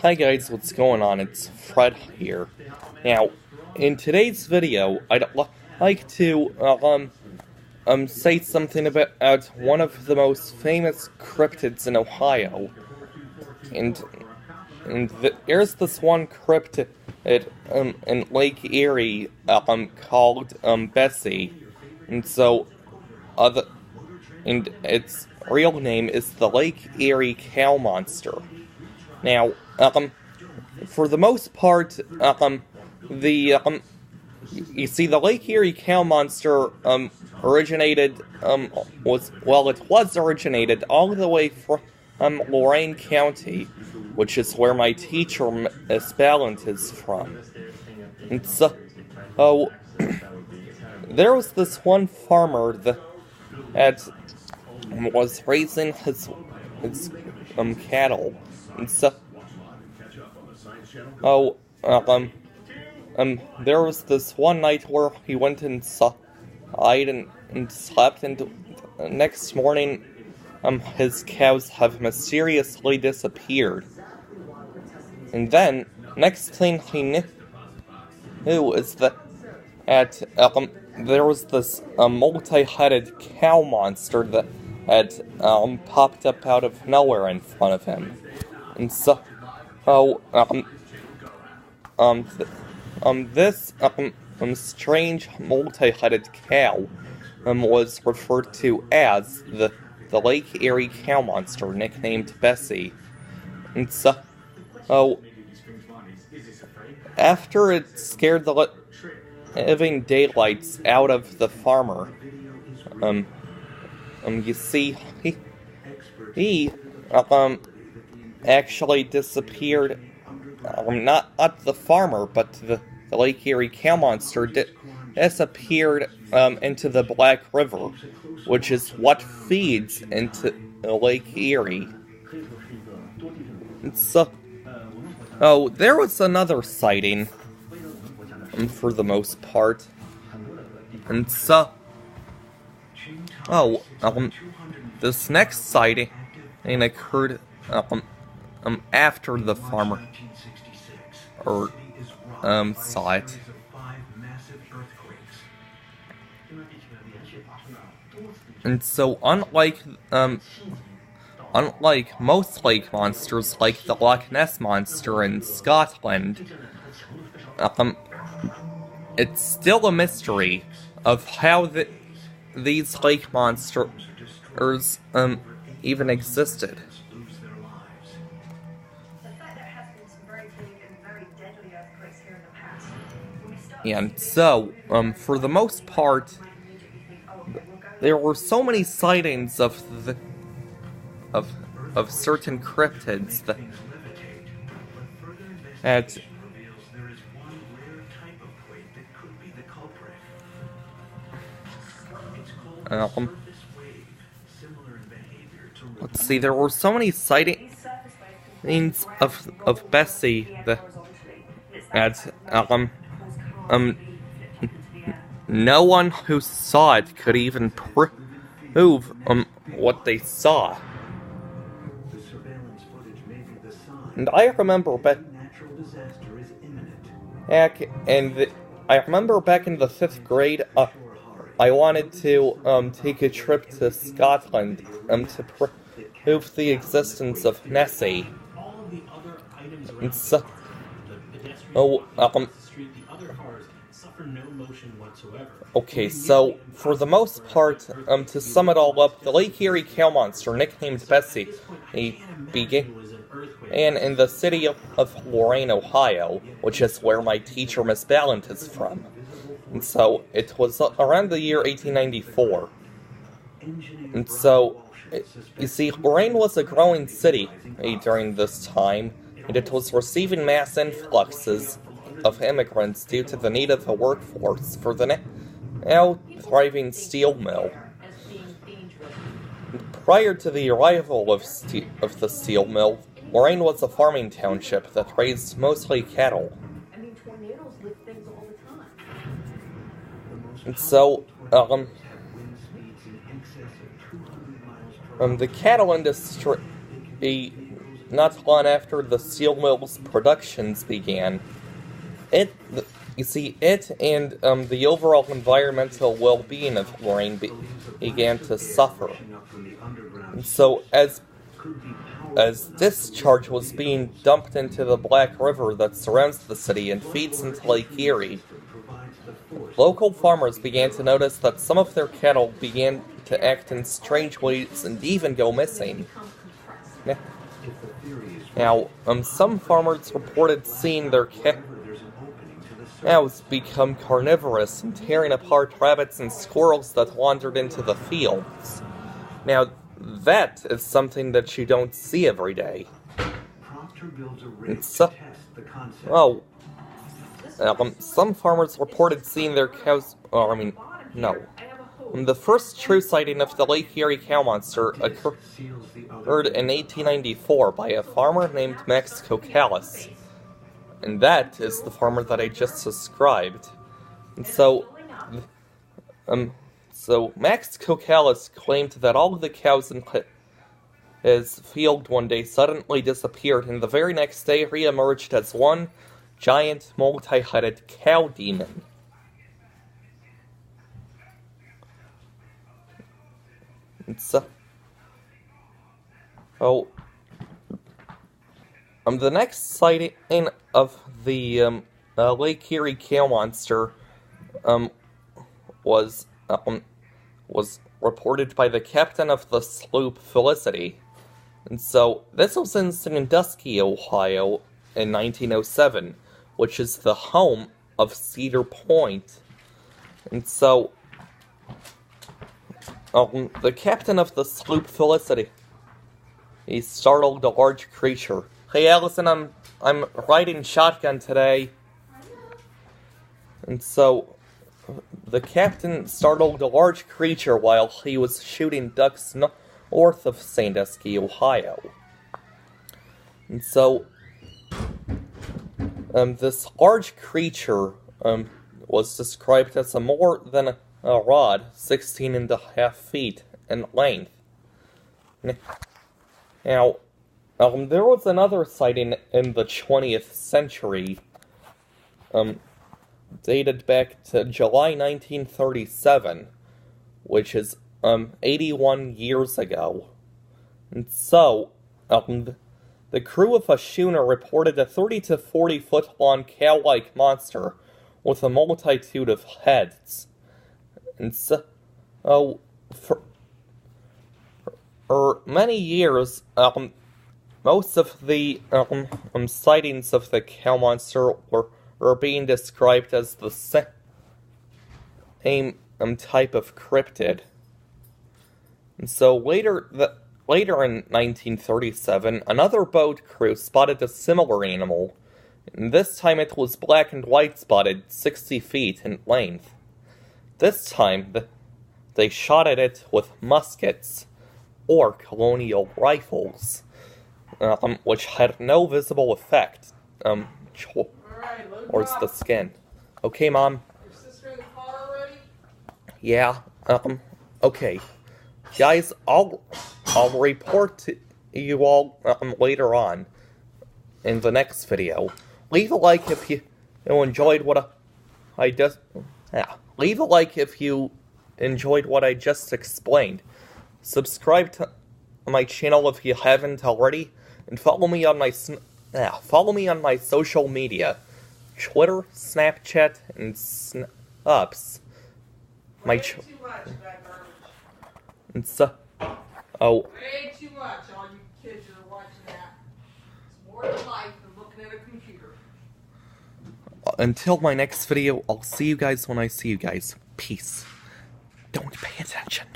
Hi guys, what's going on? It's Fred here. Now, in today's video, I'd like to say something about one of the most famous cryptids in Ohio. And there's this one cryptid in Lake Erie called Bessie. And so and its real name is the Lake Erie cow monster. Now, for the most part, you see, the Lake Erie cow monster, originated, was originated all the way from, Lorain County, which is where my teacher, Miss Ballant, is from. And so, there was this one farmer that was raising his cattle. And so, there was this one night where he went inside and slept, and the next morning, his cows have mysteriously disappeared. And then, next thing he knew is that there was this multi-headed cow monster that had popped up out of nowhere in front of him. And so, this strange multi-headed cow was referred to as the Lake Erie cow monster, nicknamed Bessie. And so, after it scared the living daylights out of the farmer, you see, he actually disappeared. Not the farmer, but the Lake Erie cow monster disappeared into the Black River, which is what feeds into Lake Erie. And so, there was another sighting, for the most part. And so, this next sighting occurred after the farmer saw it. And so, unlike most lake monsters, like the Loch Ness Monster in Scotland, it's still a mystery of how these lake monsters even existed. And so, for the most part, there were so many sightings of certain cryptids that let's see, there were so many sightings of Bessie that no one who saw it could even prove what they saw. And I remember back in the 5th grade, I wanted to take a trip to Scotland to prove the existence of Nessie. And so, okay, so for the most part, to sum it all up, the Lake Erie cow monster, nicknamed Bessie, began in the city of Lorain, Ohio, which is where my teacher, Miss Ballant, is from. And so, it was around the year 1894. And so, you see, Lorain was a growing city during this time, and it was receiving mass influxes of immigrants due to the need of a workforce for the now thriving steel mill. Prior to the arrival of the steel mill, Lorain was a farming township that raised mostly cattle. And so, the cattle industry not long after the steel mill's productions began. It and the overall environmental well-being of Lorraine began to suffer. And so, as discharge was being dumped into the Black River that surrounds the city and feeds into Lake Erie, local farmers began to notice that some of their cattle began to act in strange ways and even go missing. Now, some farmers reported seeing their cows become carnivorous and tearing apart rabbits and squirrels that wandered into the fields. Now, that is something that you don't see every day. Some farmers reported seeing their cows. No. The first true sighting of the Lake Erie cow monster occurred in 1894 by a farmer named Max Kokalis. And that is the farmer that I just described. And so Max Kokalis claimed that all of the cows in his field one day suddenly disappeared, and the very next day re-emerged as one giant, multi-headed cow demon. The next sighting of the Lake Erie cow monster was reported by the captain of the sloop Felicity. And so, this was in Sandusky, Ohio, in 1907, which is the home of Cedar Point. And so, the captain of the sloop Felicity, he startled a large creature. Hey, Allison, I'm riding shotgun today. And so, the captain startled a large creature while he was shooting ducks north of Sandusky, Ohio. And so, this large creature was described as a more than a rod, 16.5 feet in length. Now, there was another sighting in the 20th century, dated back to July 1937, which is 81 years ago. And so, the crew of a schooner reported a 30 to 40 foot long cow-like monster with a multitude of heads. And so, for many years, most of the sightings of the cow monster were being described as the same type of cryptid. And so later in 1937, another boat crew spotted a similar animal. And this time it was black and white spotted, 60 feet in length. This time, they shot at it with muskets, or colonial rifles, which had no visible effect towards the skin. Okay, Mom? Your sister in the car already? Yeah, okay. Guys, I'll report to you all later on in the next video. Leave a like if you enjoyed what I just... Yeah. Leave a like if you enjoyed what I just explained. Subscribe to my channel if you haven't already, and follow me on my social media, Twitter, Snapchat, and Snupps. Way too much, that garbage. And so, Way too much, all you kids that are watching that. It's more to life than looking at a computer. Until my next video, I'll see you guys when I see you guys. Peace. Don't pay attention.